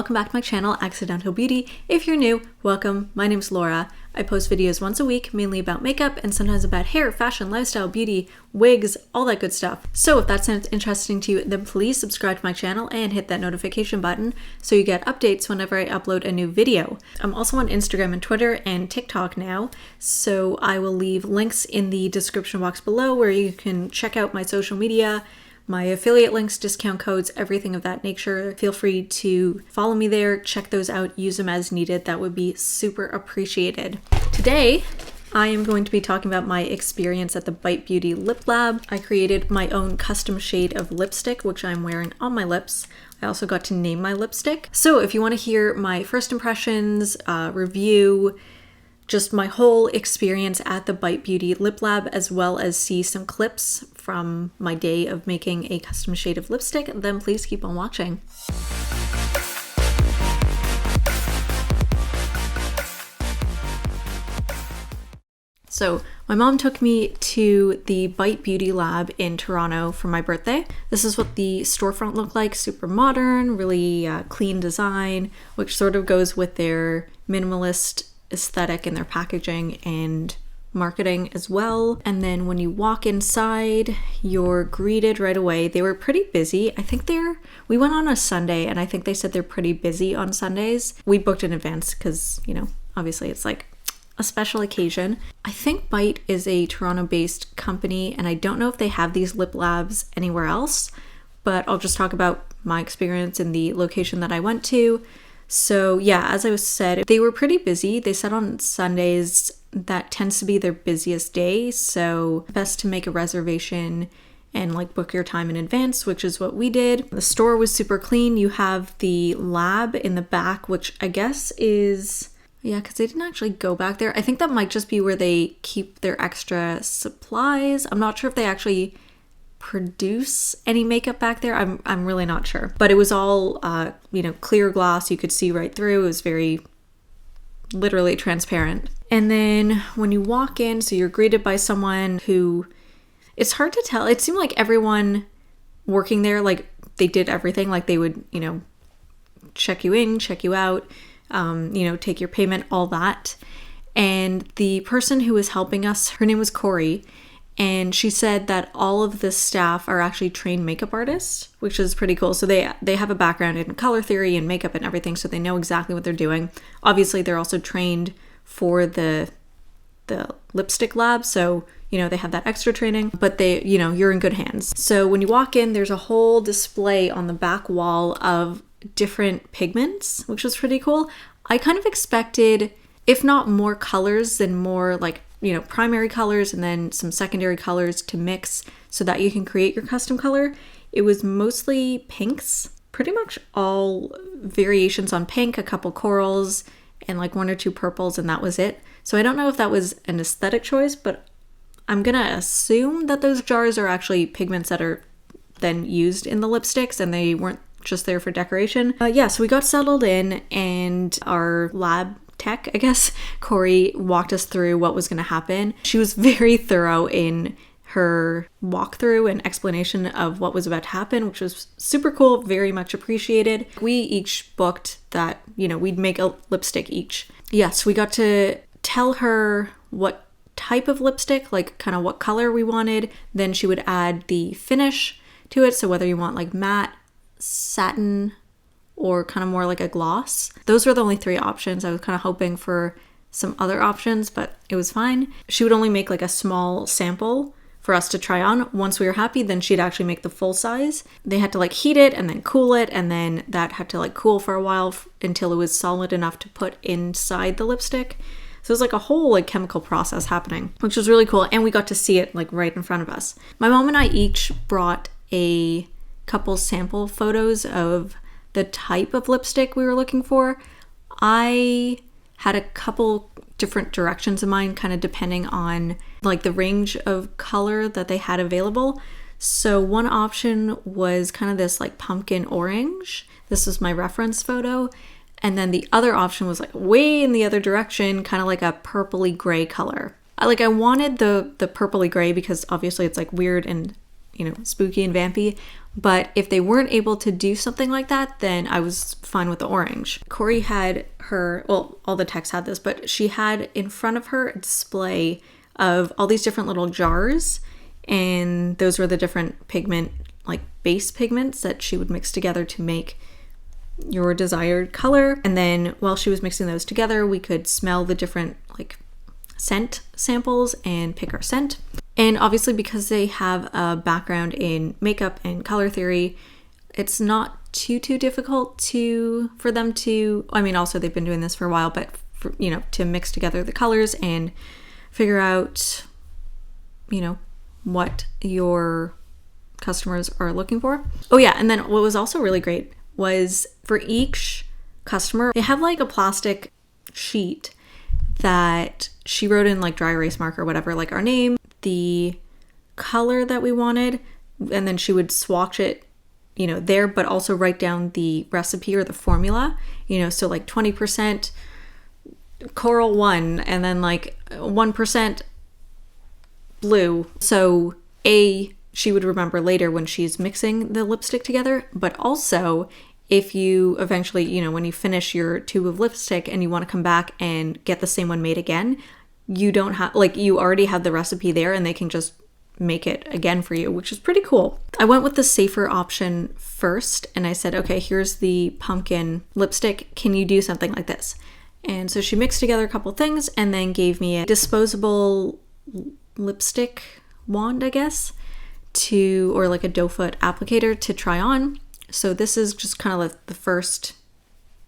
welcome back to my channel, Accidental Beauty. If you're new, welcome. My name's Laura. I post videos once a week, mainly about makeup and sometimes about hair, fashion, lifestyle, beauty, wigs, all that good stuff. So if that sounds interesting to you, then please subscribe to my channel and hit that notification button so you get updates whenever I upload a new video. I'm also on Instagram and Twitter and TikTok now, so I will leave links in the description box below where you can check out my social media, my affiliate links, discount codes, everything of that nature. Feel free to follow me there, check those out, use them as needed. That would be super appreciated. Today, I am going to be talking about my experience at the Bite Beauty Lip Lab. I created my own custom shade of lipstick, which I'm wearing on my lips. I also got to name my lipstick. So if you want to hear my first impressions, review, just my whole experience at the Bite Beauty Lip Lab, as well as see some clips from my day of making a custom shade of lipstick, then please keep on watching. So my mom took me to the Bite Beauty Lab in Toronto for my birthday. This is what the storefront looked like, super modern, really clean design, which sort of goes with their minimalist aesthetic in their packaging and marketing as well. And then when you walk inside, you're greeted right away. They were pretty busy. I think we went on a Sunday and I think they said they're pretty busy on Sundays. We booked in advance because, you know, obviously it's like a special occasion. I think Bite is a Toronto-based company and I don't know if they have these lip labs anywhere else, but I'll just talk about my experience in the location that I went to. So yeah, as I said, they were pretty busy. They said on Sundays that tends to be their busiest day, so best to make a reservation and like book your time in advance, which is what we did. The store was super clean. You have the lab in the back, which I guess is, yeah, because they didn't actually go back there. I think that might just be where they keep their extra supplies. I'm not sure if they actually produce any makeup back there. I'm really not sure, but it was all clear glass. You could see right through. It was very literally transparent. And then when you walk in, so you're greeted by someone who, it's hard to tell. It seemed like everyone working there, like they did everything. Like they would, check you in, check you out, take your payment, all that. And the person who was helping us, her name was Corey. And she said that all of the staff are actually trained makeup artists, which is pretty cool. So they have a background in color theory and makeup and everything, so they know exactly what they're doing. Obviously, they're also trained for the lipstick lab, so they have that extra training, but you're in good hands. So when you walk in, there's a whole display on the back wall of different pigments, which was pretty cool. I kind of expected, if not more colors, then more like primary colors and then some secondary colors to mix so that you can create your custom color. It was mostly pinks, pretty much all variations on pink, a couple corals, and like one or two purples, and that was it. So I don't know if that was an aesthetic choice, but I'm gonna assume that those jars are actually pigments that are then used in the lipsticks and they weren't just there for decoration. So we got settled in and our lab tech, I guess, Corey walked us through what was going to happen. She was very thorough in her walkthrough and explanation of what was about to happen, which was super cool, very much appreciated. We each booked that, we'd make a lipstick each. Yes, we got to tell her what type of lipstick, like kind of what color we wanted. Then she would add the finish to it. So whether you want like matte, satin, or kind of more like a gloss. Those were the only three options. I was kind of hoping for some other options, but it was fine. She would only make like a small sample for us to try on. Once we were happy, then she'd actually make the full size. They had to like heat it and then cool it, and then that had to like cool for a while until it was solid enough to put inside the lipstick. So it was like a whole like chemical process happening, which was really cool. And we got to see it like right in front of us. My mom and I each brought a couple sample photos of the type of lipstick we were looking for. I had a couple different directions in mind, kind of depending on like the range of color that they had available. So one option was kind of this like pumpkin orange. This was my reference photo. And then the other option was like way in the other direction, kind of like a purpley gray color. I wanted the purpley gray because obviously it's like weird and spooky and vampy. But if they weren't able to do something like that, then I was fine with the orange. Corey had all the techs had this, but she had in front of her a display of all these different little jars, and those were the different pigment, like base pigments that she would mix together to make your desired color. And then while she was mixing those together, we could smell the different like scent samples and pick our scent. And obviously, because they have a background in makeup and color theory, it's not too difficult for them to, I mean, also they've been doing this for a while, but to mix together the colors and figure out what your customers are looking for. Oh yeah, and then what was also really great was for each customer, they have like a plastic sheet that she wrote in like dry erase marker or whatever, like our name, the color that we wanted, and then she would swatch it there, but also write down the recipe or the formula, so like 20% coral 1 and then like 1% blue. So she would remember later when she's mixing the lipstick together, but also if you eventually, when you finish your tube of lipstick and you want to come back and get the same one made again, you don't have, like, you already have the recipe there and they can just make it again for you, which is pretty cool. I went with the safer option first and I said, okay, here's the pumpkin lipstick. Can you do something like this? And so she mixed together a couple things and then gave me a disposable lipstick wand, I guess, or like a doe foot applicator to try on. So this is just kind of like the first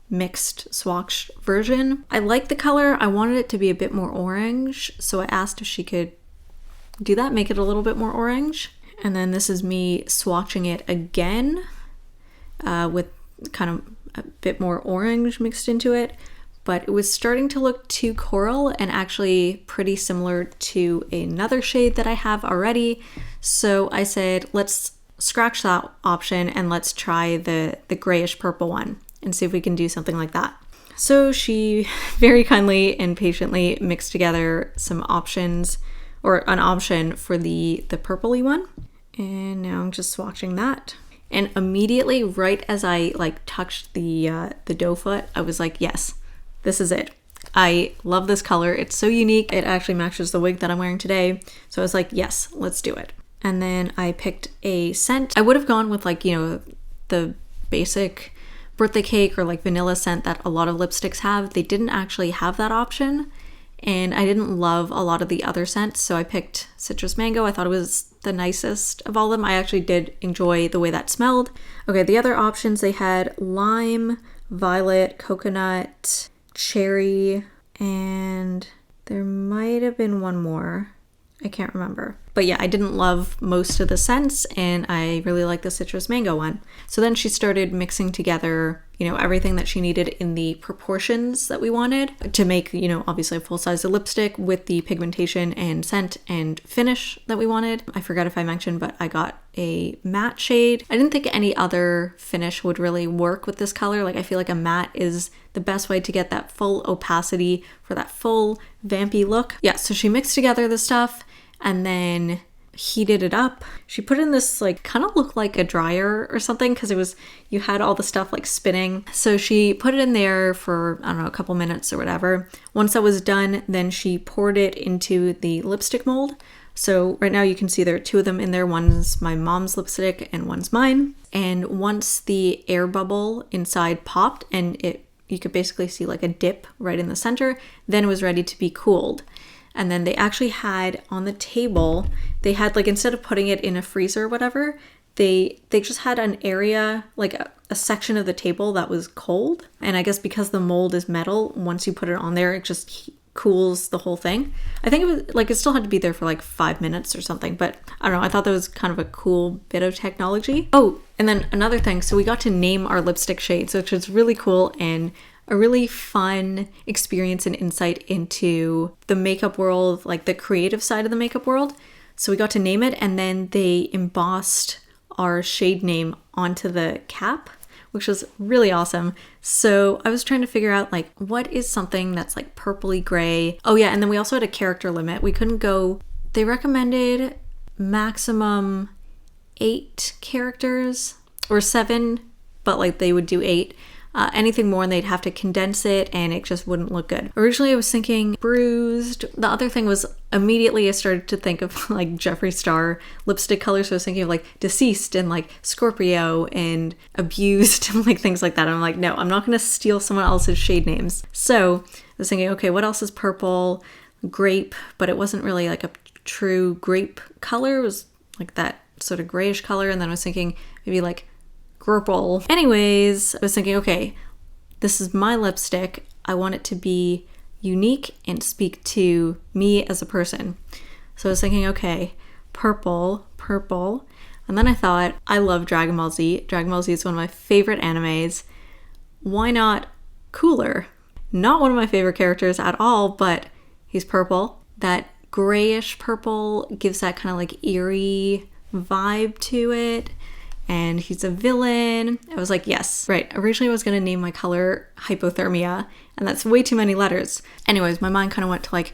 mixed swatch version. I like the color. I wanted it to be a bit more orange, so I asked if she could do that, make it a little bit more orange. And then this is me swatching it again with kind of a bit more orange mixed into it, but it was starting to look too coral and actually pretty similar to another shade that I have already. So I said, let's scratch that option and let's try the grayish purple one and see if we can do something like that. So she very kindly and patiently mixed together some options, or an option for the purpley one. And now I'm just swatching that. And immediately, right as I like touched the doe foot, I was like, yes, this is it. I love this color. It's so unique. It actually matches the wig that I'm wearing today. So I was like, yes, let's do it. And then I picked a scent. I would have gone with like, the basic birthday cake or like vanilla scent that a lot of lipsticks have. They didn't actually have that option. And I didn't love a lot of the other scents. So I picked citrus mango. I thought it was the nicest of all of them. I actually did enjoy the way that smelled. Okay, the other options, they had lime, violet, coconut, cherry, and there might have been one more. I can't remember. But yeah, I didn't love most of the scents and I really like the citrus mango one. So then she started mixing together, everything that she needed in the proportions that we wanted to make, obviously a full-size lipstick with the pigmentation and scent and finish that we wanted. I forgot if I mentioned, but I got a matte shade. I didn't think any other finish would really work with this color. Like, I feel like a matte is the best way to get that full opacity for that full vampy look. Yeah, so she mixed together the stuff and then heated it up. She put in this like kind of looked like a dryer or something because you had all the stuff like spinning. So she put it in there for, I don't know, a couple minutes or whatever. Once that was done, then she poured it into the lipstick mold. So right now you can see there are two of them in there. One's my mom's lipstick and one's mine. And once the air bubble inside popped and you could basically see like a dip right in the center, then it was ready to be cooled. And then they actually had on the table, they had like, instead of putting it in a freezer or whatever, they just had an area, like a section of the table that was cold. And I guess because the mold is metal, once you put it on there, it just cools the whole thing. I think it was like, it still had to be there for like 5 minutes or something, but I don't know. I thought that was kind of a cool bit of technology. Oh, and then another thing. So we got to name our lipstick shades, which was really cool and a really fun experience and insight into the makeup world, like the creative side of the makeup world. So we got to name it and then they embossed our shade name onto the cap, which was really awesome. So I was trying to figure out like, what is something that's like purpley gray? Oh yeah, and then we also had a character limit. We couldn't go, they recommended maximum 8 characters or 7, but like they would do 8. Anything more and they'd have to condense it and it just wouldn't look good. Originally I was thinking bruised. The other thing was immediately I started to think of like Jeffree Star lipstick colors. So I was thinking of like deceased and like Scorpio and abused and like things like that. I'm like, no, I'm not going to steal someone else's shade names. So I was thinking, okay, what else is purple? Grape, but it wasn't really like a true grape color. It was like that sort of grayish color. And then I was thinking maybe like purple. Anyways, I was thinking, okay, this is my lipstick. I want it to be unique and speak to me as a person. So I was thinking, okay, purple. And then I thought, I love Dragon Ball Z. Dragon Ball Z is one of my favorite animes. Why not Cooler? Not one of my favorite characters at all, but he's purple. That grayish purple gives that kind of like eerie vibe to it. And he's a villain. I was like, yes. Right. Originally I was going to name my color Hypothermia, and that's way too many letters. Anyways, my mind kind of went to like,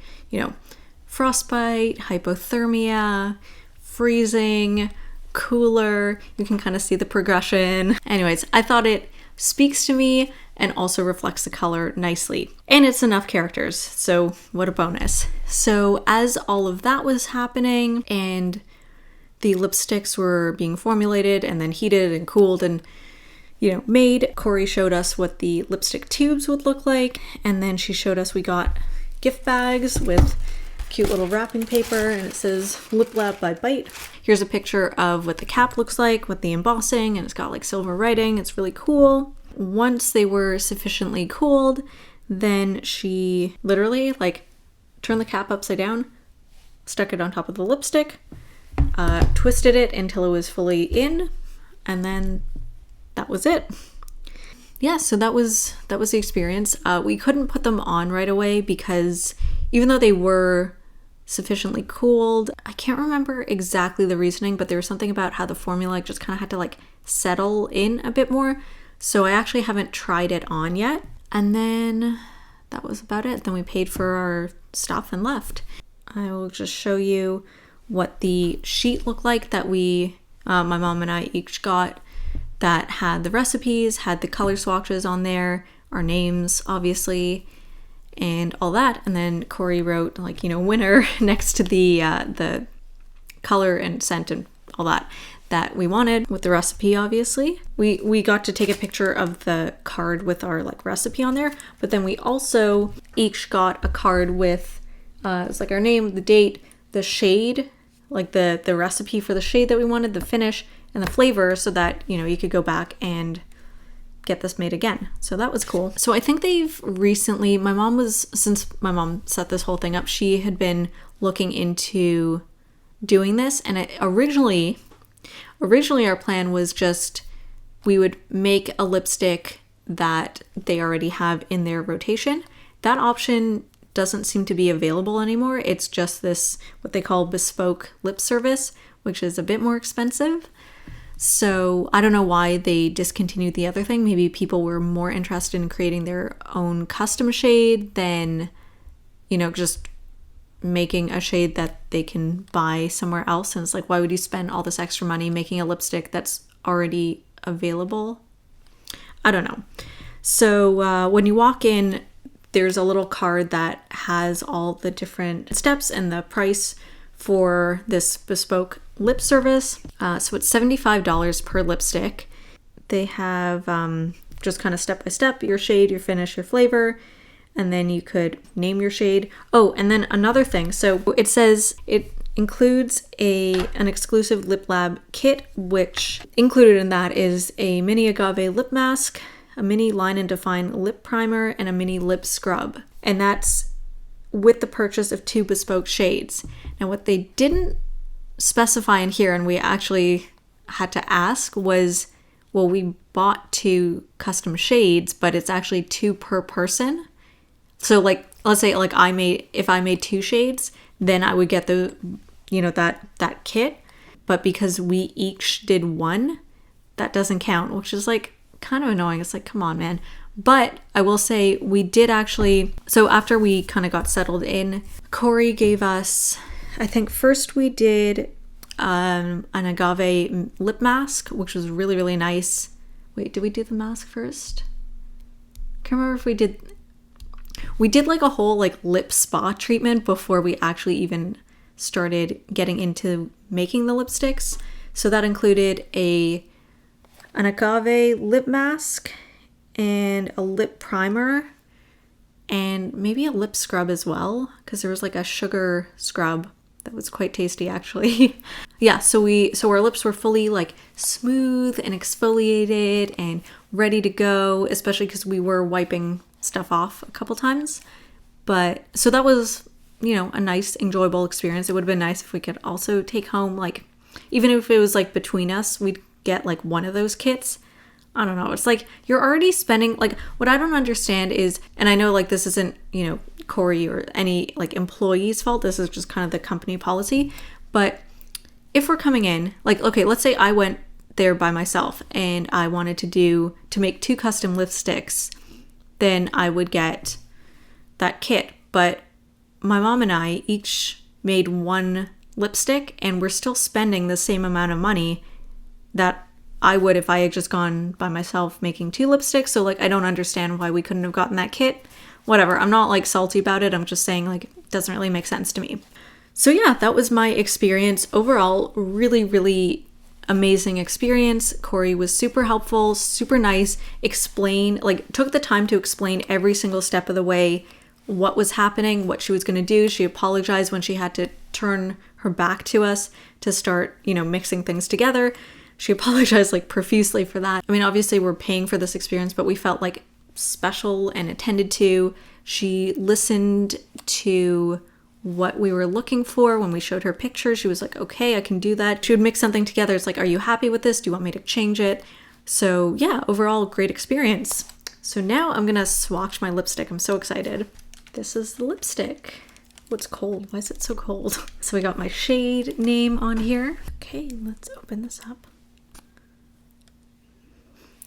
frostbite, hypothermia, freezing, cooler. You can kind of see the progression. Anyways, I thought it speaks to me and also reflects the color nicely. And it's enough characters, so what a bonus. So as all of that was happening and the lipsticks were being formulated and then heated and cooled and, made, Corey showed us what the lipstick tubes would look like. And then she showed us we got gift bags with cute little wrapping paper, and it says Lip Lab by Bite. Here's a picture of what the cap looks like with the embossing, and it's got like silver writing. It's really cool. Once they were sufficiently cooled, then she literally like turned the cap upside down, stuck it on top of the lipstick, twisted it until it was fully in, and then that was it. Yeah, so that was the experience. We couldn't put them on right away because even though they were sufficiently cooled, I can't remember exactly the reasoning, but there was something about how the formula just kind of had to like settle in a bit more. So I actually haven't tried it on yet. And then that was about it. Then we paid for our stuff and left. I will just show you what the sheet looked like that my mom and I each got, that had the recipes, had the color swatches on there, our names, obviously, and all that. And then Corey wrote like, winner next to the color and scent and all that we wanted with the recipe, obviously. We got to take a picture of the card with our like recipe on there, but then we also each got a card with it's like our name, the date, the shade, like the recipe for the shade that we wanted, the finish, and the flavor, so that, you could go back and get this made again. So that was cool. So I think they've recently, since my mom set this whole thing up, she had been looking into doing this. And originally our plan was just, we would make a lipstick that they already have in their rotation. That option doesn't seem to be available anymore. It's just this, what they call bespoke lip service, which is a bit more expensive. So I don't know why they discontinued the other thing. Maybe people were more interested in creating their own custom shade than, just making a shade that they can buy somewhere else. And it's like, why would you spend all this extra money making a lipstick that's already available? I don't know. So when you walk in, there's a little card that has all the different steps and the price for this bespoke lip service. So it's $75 per lipstick. They have just kind of step by step, your shade, your finish, your flavor, and then you could name your shade. Oh, and then another thing. So it says it includes an exclusive lip lab kit, which included in that is a mini agave lip mask, a mini line and define lip primer, and a mini lip scrub. And that's with the purchase of 2 bespoke shades. Now what they didn't specify in here, and we actually had to ask, was, well, we bought 2 custom shades, but it's actually 2 per person. So like, let's say like if I made 2 shades, then I would get the, that kit. But because we each did 1, that doesn't count, which is like kind of annoying. It's like, come on, man. But I will say we did actually, so after we kind of got settled in, Corey gave us, I think first we did an agave lip mask, which was really, really nice. Wait, did we do the mask first? Can't remember if we did like a whole like lip spa treatment before we actually even started getting into making the lipsticks. So that included an agave lip mask and a lip primer and maybe a lip scrub as well, because there was like a sugar scrub that was quite tasty actually. Yeah, so our lips were fully like smooth and exfoliated and ready to go, especially because we were wiping stuff off a couple times. But so that was, you know, a nice, enjoyable experience. It would have been nice if we could also take home, like, even if it was like between us, we'd get like one of those kits. I don't know. It's like you're already spending, like, what I don't understand is, and I know like this isn't, you know, Corey or any like employee's fault. This is just kind of the company policy. But if we're coming in, like, okay, let's say I went there by myself and I wanted to make 2 custom lipsticks, then I would get that kit. But my mom and I each made 1 lipstick and we're still spending the same amount of money that I would if I had just gone by myself making 2 lipsticks. So like, I don't understand why we couldn't have gotten that kit. Whatever. I'm not like salty about it. I'm just saying like, it doesn't really make sense to me. So yeah, that was my experience. Overall, really, really amazing experience. Corey was super helpful, super nice, took the time to explain every single step of the way what was happening, what she was going to do. She apologized when she had to turn her back to us to start, you know, mixing things together. She apologized like profusely for that. I mean, obviously we're paying for this experience, but we felt like special and attended to. She listened to what we were looking for when we showed her pictures. She was like, okay, I can do that. She would mix something together. It's like, are you happy with this? Do you want me to change it? So yeah, overall great experience. So now I'm gonna swatch my lipstick. I'm so excited. This is the lipstick. What's cold? Why is it so cold? So we got my shade name on here. Okay, let's open this up.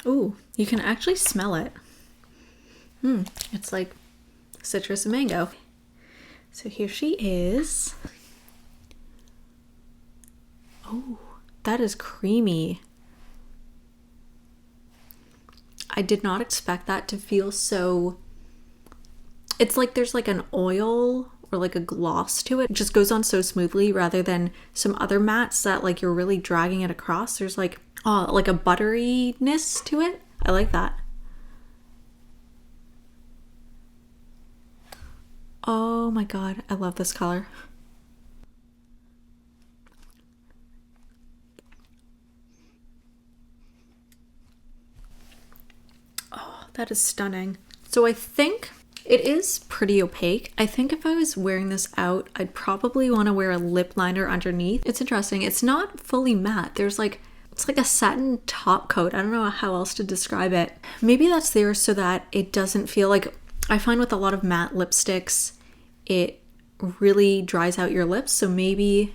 Ooh, you can actually smell it. It's like citrus and mango. So here she is. Oh, that is creamy. I did not expect that to feel so... It's like there's like an oil or like a gloss to it. It just goes on so smoothly rather than some other mattes that like you're really dragging it across. There's like a butteriness to it. I like that. Oh my god, I love this color. Oh, that is stunning. So I think it is pretty opaque. I think if I was wearing this out, I'd probably want to wear a lip liner underneath. It's interesting. It's not fully matte. There's like, it's like a satin top coat. I don't know how else to describe it. Maybe that's there so that it doesn't feel like, I find with a lot of matte lipsticks, it really dries out your lips. So maybe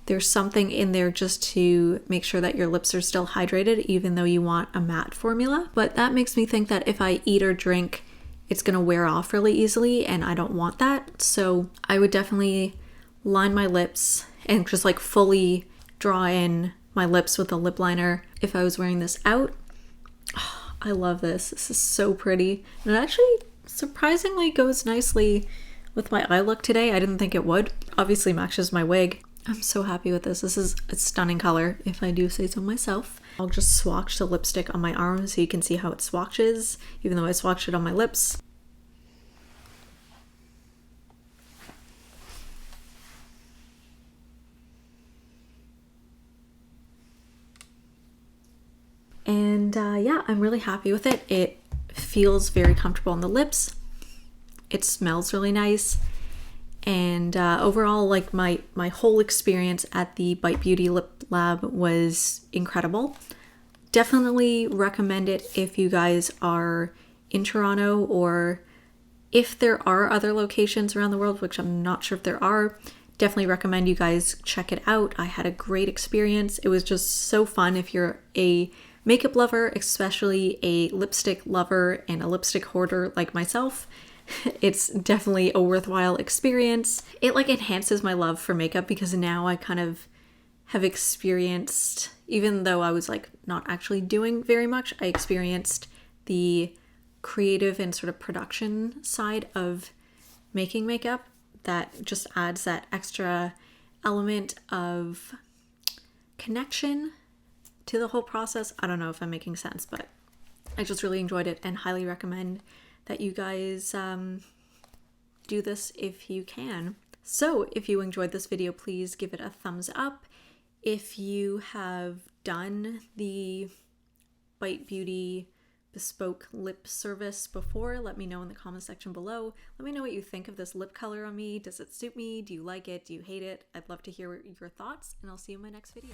there's something in there just to make sure that your lips are still hydrated, even though you want a matte formula. But that makes me think that if I eat or drink, it's gonna wear off really easily, and I don't want that. So I would definitely line my lips and just like fully draw in my lips with a lip liner if I was wearing this out. Oh, I love this. This is so pretty. And it actually surprisingly goes nicely with my eye look today. I didn't think it would. Obviously matches my wig. I'm so happy with this. This is a stunning color, if I do say so myself. I'll just swatch the lipstick on my arm so you can see how it swatches, even though I swatched it on my lips. And yeah, I'm really happy with it. It feels very comfortable on the lips. It smells really nice. And overall, like my whole experience at the Bite Beauty Lip Lab was incredible. Definitely recommend it if you guys are in Toronto, or if there are other locations around the world, which I'm not sure if there are. Definitely recommend you guys check it out. I had a great experience. It was just so fun. If you're a makeup lover, especially a lipstick lover and a lipstick hoarder like myself, it's definitely a worthwhile experience. It like enhances my love for makeup because now I kind of have experienced, even though I was like not actually doing very much, I experienced the creative and sort of production side of making makeup that just adds that extra element of connection to the whole process. I don't know if I'm making sense, but I just really enjoyed it and highly recommend that you guys do this if you can. So if you enjoyed this video, please give it a thumbs up. If you have done the Bite Beauty bespoke lip service before, let me know in the comment section below. Let me know what you think of this lip color on me. Does it suit me? Do you like it? Do you hate it? I'd love to hear your thoughts, and I'll see you in my next video.